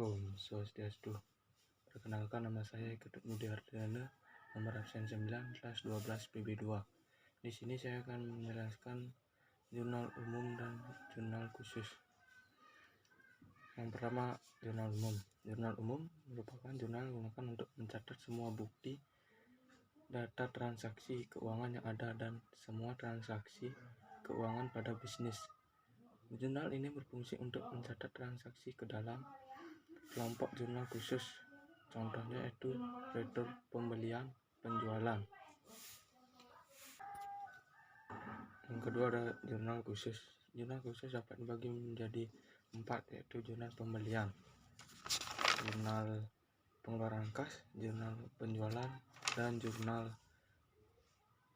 Om Swastiastu. Perkenalkan, nama saya Ketut Budi Ardana, nomor absen 9, kelas 12 PB2. Di sini saya akan menjelaskan jurnal umum dan jurnal khusus. Yang pertama, jurnal umum. Jurnal umum merupakan jurnal yang digunakan untuk mencatat semua bukti data transaksi keuangan yang ada dan semua transaksi keuangan pada bisnis. Jurnal ini berfungsi untuk mencatat transaksi ke dalam kelompok jurnal khusus. Contohnya yaitu retur pembelian, penjualan. Yang kedua ada jurnal khusus. Jurnal khusus dapat dibagi menjadi 4, yaitu jurnal pembelian, jurnal pengeluaran kas, jurnal penjualan, dan jurnal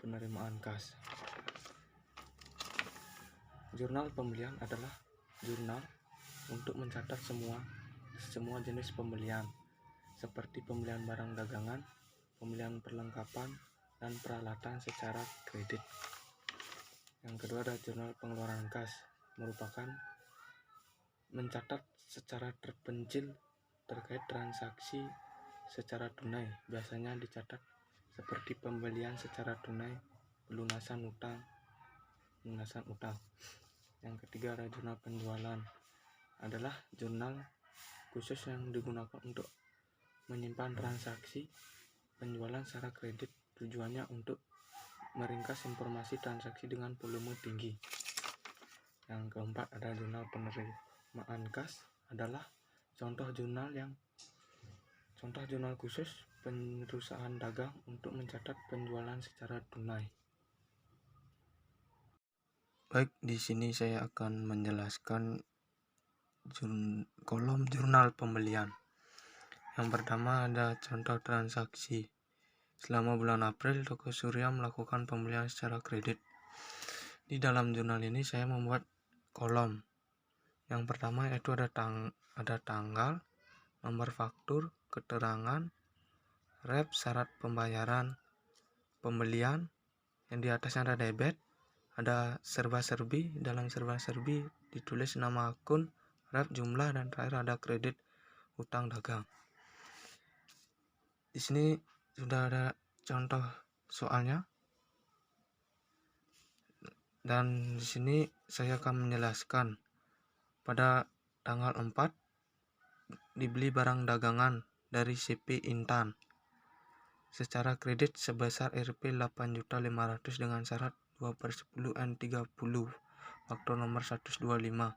penerimaan kas. Jurnal pembelian adalah jurnal untuk mencatat semua jenis pembelian, seperti pembelian barang dagangan, pembelian perlengkapan, dan peralatan secara kredit. Yang kedua ada jurnal pengeluaran kas, merupakan mencatat secara terpencil terkait transaksi secara tunai. Biasanya dicatat seperti pembelian secara tunai, pelunasan utang. Yang ketiga ada jurnal penjualan, adalah jurnal khusus yang digunakan untuk menyimpan transaksi penjualan secara kredit. Tujuannya untuk meringkas informasi transaksi dengan volume tinggi. Yang keempat ada jurnal penerimaan kas, adalah contoh jurnal khusus perusahaan dagang untuk mencatat penjualan secara tunai. Baik, di sini saya akan menjelaskan kolom jurnal pembelian. Yang pertama ada contoh transaksi. Selama bulan April, Toko Surya melakukan pembelian secara kredit. Di dalam jurnal ini saya membuat kolom. Yang pertama yaitu ada tanggal, nomor faktur, keterangan, rep, syarat pembayaran, pembelian. Yang di atasnya ada debit, ada serba-serbi. Dalam serba-serbi ditulis nama akun, rep, jumlah, dan terakhir ada kredit utang dagang. Di sini sudah ada contoh soalnya, dan di sini saya akan menjelaskan pada tanggal 4 dibeli barang dagangan dari CP Intan secara kredit sebesar Rp 8.500.000 dengan syarat 2/10 N30 faktur nomor 125.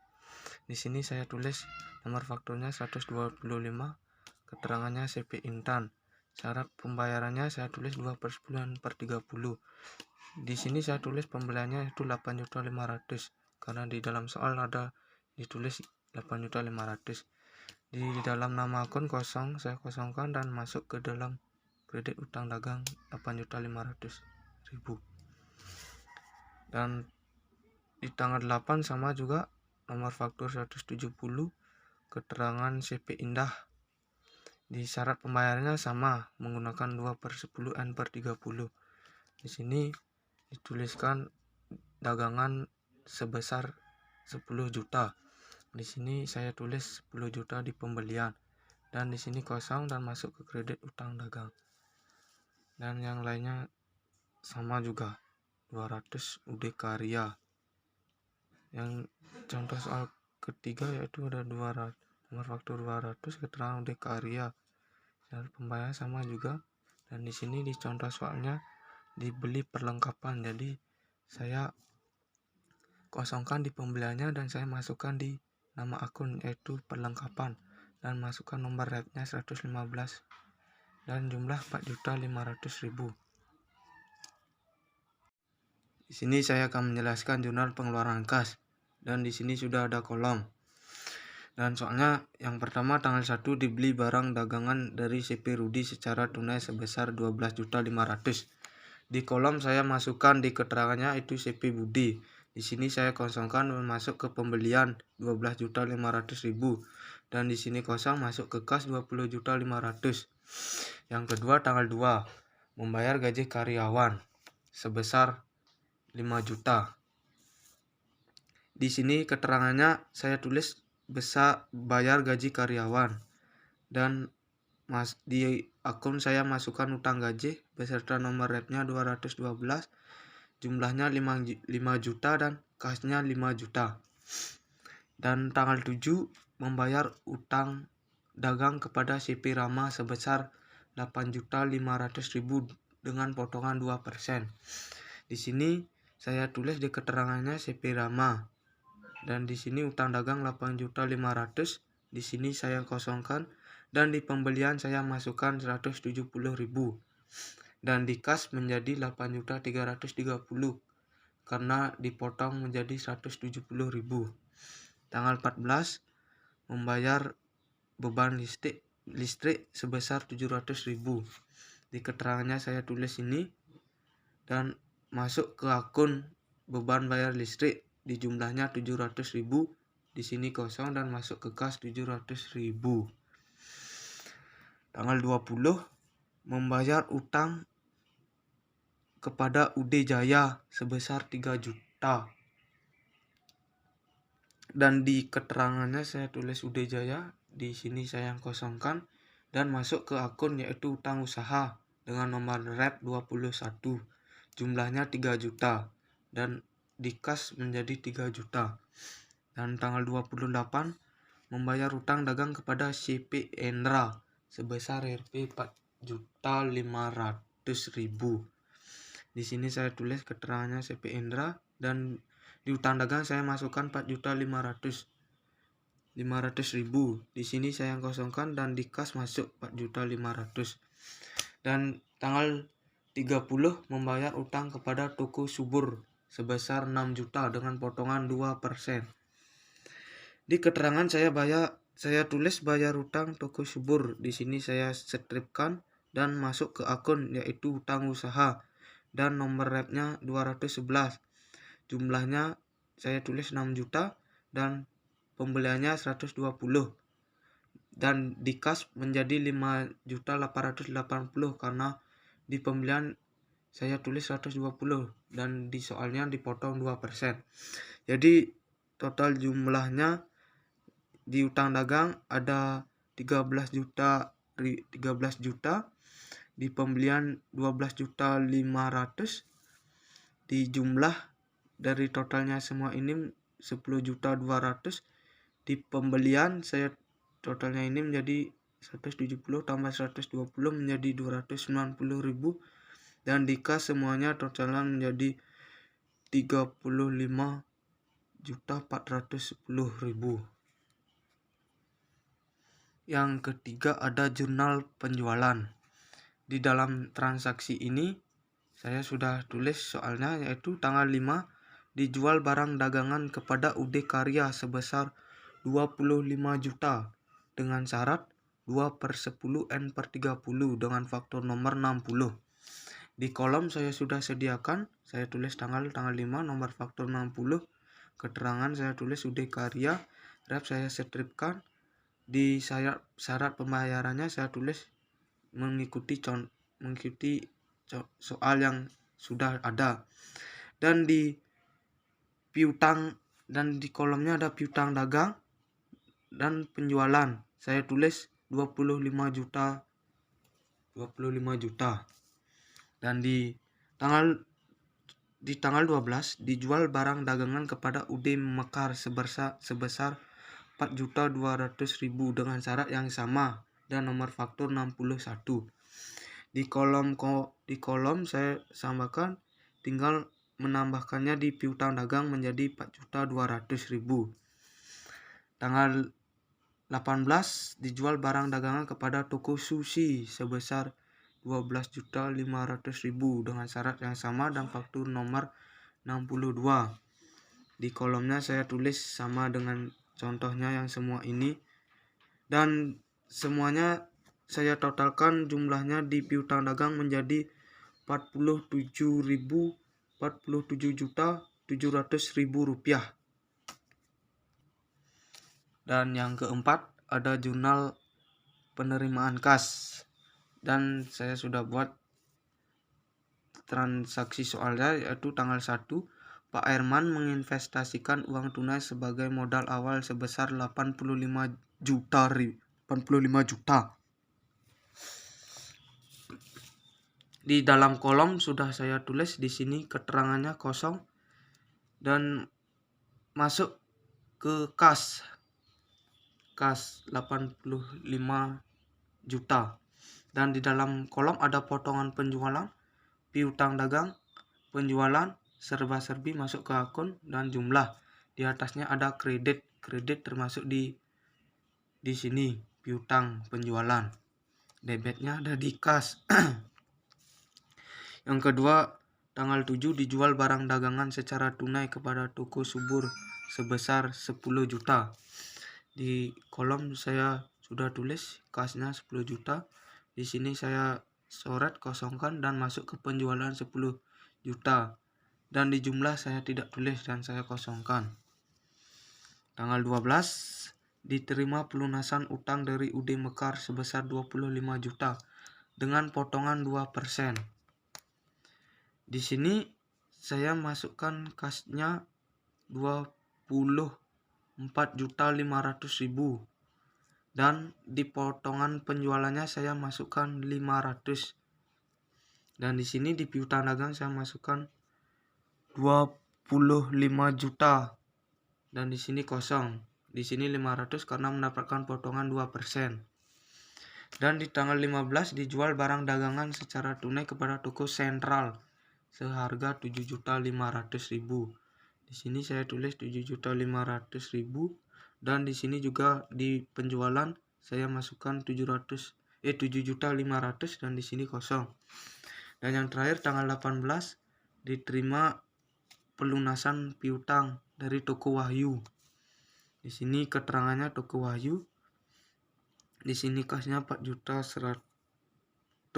Di sini saya tulis nomor fakturnya 125, keterangannya CP Intan. Syarat pembayarannya saya tulis 2/10 N/30. Di sini saya tulis pembeliannya itu 8.500.000 karena di dalam soal ada ditulis 8.500.000. Di dalam nama akun kosong, saya kosongkan dan masuk ke dalam kredit utang dagang 8.500.000. Dan di tanggal 8 sama juga, nomor faktur 170, keterangan CP Indah. Di syarat pembayarannya sama, menggunakan 2/10 N/30. Di sini dituliskan dagangan sebesar 10 juta. Di sini saya tulis 10 juta di pembelian, dan di sini kosong dan masuk ke kredit utang dagang. Dan yang lainnya sama juga, 200 UD Karya. Yang contoh soal ketiga yaitu ada 200, nomor faktur 200, keterangan UD Karya. Dan pembayaran sama juga, dan di sini di contoh soalnya dibeli perlengkapan, jadi saya kosongkan di pembeliannya dan saya masukkan di nama akun yaitu perlengkapan, dan masukkan nomor repnya 115 dan jumlah 4.500.000. Di sini saya akan menjelaskan jurnal pengeluaran kas, dan di sini sudah ada kolom. Dan soalnya yang pertama tanggal 1 dibeli barang dagangan dari CP Rudi secara tunai sebesar 12.500.000. Di kolom saya masukkan di keterangannya itu CP Budi. Di sini saya kosongkan dan masuk ke pembelian 12.500.000, dan di sini kosong masuk ke kas 20.500.000. Yang kedua tanggal 2 membayar gaji karyawan sebesar 5 juta. Di sini keterangannya saya tulis bisa bayar gaji karyawan. dan di akun saya masukkan utang gaji beserta nomor repnya 212, jumlahnya 5 juta dan kasnya 5 juta. Dan tanggal 7 membayar utang dagang kepada CP Rama sebesar 8.500.000 dengan potongan 2%. Di sini saya tulis di keterangannya CP Rama. Dan di sini utang dagang 8.500.000, di sini saya kosongkan, dan di pembelian saya masukkan 170.000 dan di kas menjadi 8.330 karena dipotong menjadi 170.000. Tanggal 14 membayar beban listrik sebesar 700.000. Di keterangannya saya tulis ini dan masuk ke akun beban bayar listrik di jumlahnya 700.000, di sini kosong dan masuk ke kas 700.000. Tanggal 20 membayar utang kepada UD Jaya sebesar 3 juta. Dan di keterangannya saya tulis UD Jaya, di sini saya kosongkan dan masuk ke akun yaitu utang usaha dengan nomor rep 21. Jumlahnya 3 juta dan di kas menjadi 3 juta. Dan tanggal 28 membayar utang dagang kepada CP Endra sebesar Rp 4.500.000. Di sini saya tulis keterangannya CP Endra dan di utang dagang saya masukkan 4.500.000. Di sini saya kosongkan dan di kas masuk 4.500.000. Dan tanggal 30 membayar utang kepada toko subur sebesar 6 juta dengan potongan 2%. Di keterangan saya tulis bayar utang toko subur. Di sini saya stripkan dan masuk ke akun yaitu utang usaha dan nomor repnya 211. Jumlahnya saya tulis 6 juta dan pembeliannya 120. Dan di kas menjadi 5.880 karena di pembelian saya tulis 120 dan di soalnya dipotong 2%. Jadi total jumlahnya di utang dagang ada 13 juta, di pembelian 12.500.000, di jumlah dari totalnya semua ini 10.200.000, di pembelian saya totalnya ini menjadi 170 tambah 120 menjadi 290.000 dan di kas semuanya totalnya menjadi 35.410.000. Yang ketiga ada jurnal penjualan. Di dalam transaksi ini saya sudah tulis soalnya yaitu tanggal 5 dijual barang dagangan kepada UD Karya sebesar 25 juta dengan syarat 2/10 N/30 dengan faktur nomor 60. Di kolom saya sudah sediakan, saya tulis tanggal 5 nomor faktur 60, keterangan saya tulis UD Karya, rep saya stripkan, di syarat pembayarannya saya tulis mengikuti soal yang sudah ada. Dan di piutang dan di kolomnya ada piutang dagang dan penjualan. Saya tulis 25 juta. Dan di tanggal 12 dijual barang dagangan kepada UD Mekar sebesar 4.200.000 dengan syarat yang sama dan nomor faktur 61. Di kolom saya samakan, tinggal menambahkannya di piutang dagang menjadi 4.200.000. Tanggal 18 dijual barang dagangan kepada toko sushi sebesar 12.500.000 dengan syarat yang sama dan faktur nomor 62. Di kolomnya saya tulis sama dengan contohnya yang semua ini dan semuanya saya totalkan jumlahnya di piutang dagang menjadi 47.700.000 rupiah. Dan yang keempat ada jurnal penerimaan kas. Dan saya sudah buat transaksi soalnya yaitu tanggal 1 Pak Herman menginvestasikan uang tunai sebagai modal awal sebesar 85 juta juta. Di dalam kolom sudah saya tulis, di sini keterangannya kosong dan masuk ke kas 85 juta. Dan di dalam kolom ada potongan penjualan, piutang dagang, penjualan, serba-serbi masuk ke akun, dan jumlah. Di atasnya ada kredit termasuk di sini piutang penjualan. Debitnya ada di kas. Yang kedua, tanggal 7 dijual barang dagangan secara tunai kepada toko subur sebesar 10 juta. Di kolom saya sudah tulis kasnya 10 juta. Di sini saya coret, kosongkan, dan masuk ke penjualan 10 juta. Dan di jumlah saya tidak tulis dan saya kosongkan. Tanggal 12 diterima pelunasan utang dari UD Mekar sebesar 25 juta dengan potongan 2%. Di sini saya masukkan kasnya 24.500.000 dan di potongan penjualannya saya masukkan 500. Dan di sini di piutang dagang saya masukkan 25 juta dan di sini kosong. Di sini 500 karena mendapatkan potongan 2%. Dan di tanggal 15 dijual barang dagangan secara tunai kepada toko sentral seharga 7.500.000. Di sini saya tulis 7.500.000 dan di sini juga di penjualan saya masukkan 7.500.000 dan di sini kosong. Dan yang terakhir tanggal 18 diterima pelunasan piutang dari toko Wahyu. Di sini keterangannya toko Wahyu. Di sini kasnya 4.116.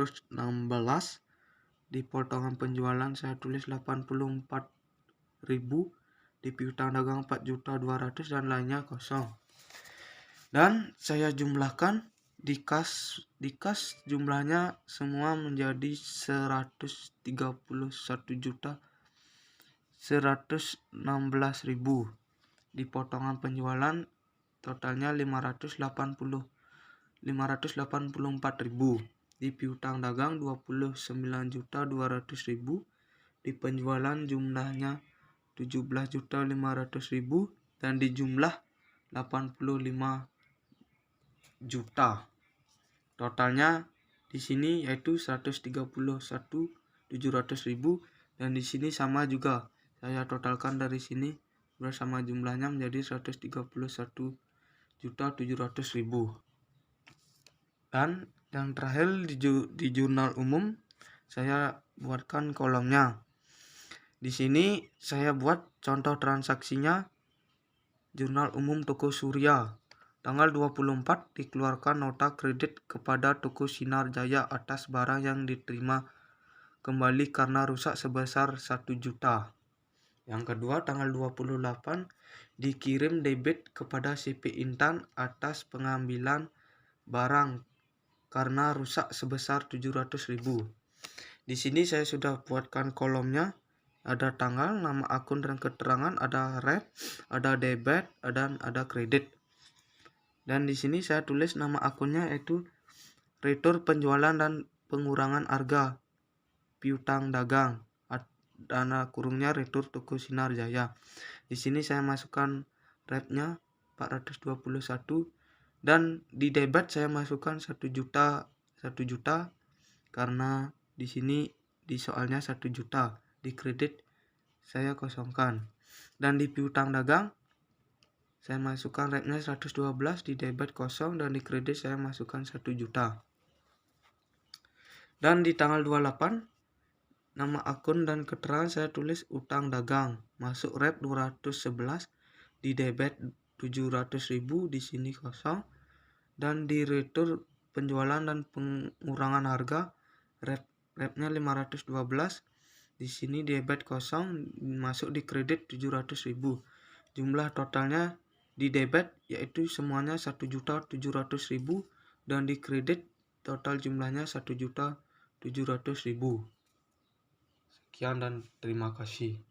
Di potongan penjualan saya tulis 84.000, di piutang dagang 4.200 dan lainnya kosong. Dan saya jumlahkan di kas jumlahnya semua menjadi 131.116.000. Di potongan penjualan totalnya 584.000. Di piutang dagang 29.200.000. Di penjualan jumlahnya 17.500.000 dan di jumlah 85 juta. Totalnya di sini yaitu 131.700.000 dan di sini sama juga. Saya totalkan dari sini bersama jumlahnya menjadi 131.700.000. Dan yang terakhir di jurnal umum saya buatkan kolomnya. Di sini saya buat contoh transaksinya. Jurnal umum toko Surya. Tanggal 24 dikeluarkan nota kredit kepada toko Sinar Jaya atas barang yang diterima kembali karena rusak sebesar 1 juta. Yang kedua tanggal 28 dikirim debit kepada CP Intan atas pengambilan barang karena rusak sebesar 700.000. Di sini saya sudah buatkan kolomnya. Ada tanggal, nama akun dan keterangan, ada rep, ada debit, dan ada kredit. Dan di sini saya tulis nama akunnya yaitu Retur Penjualan dan Pengurangan Harga Piutang Dagang. Dana kurungnya Retur Toko Sinar Jaya. Di sini saya masukkan repnya 421 dan di debit saya masukkan 1 juta karena di sini di soalnya 1 juta. Di kredit saya kosongkan. Dan di piutang dagang saya masukkan repnya 112, di debit kosong dan di kredit saya masukkan 1 juta. Dan di tanggal 28 nama akun dan keterangan saya tulis utang dagang, masuk rep 211, di debit 700.000, di sini kosong. Dan di retur penjualan dan pengurangan harga repnya 512, di sini debit kosong, masuk di kredit 700.000. Jumlah totalnya di debit yaitu semuanya 1.700.000 dan di kredit total jumlahnya 1.700.000. Sekian dan terima kasih.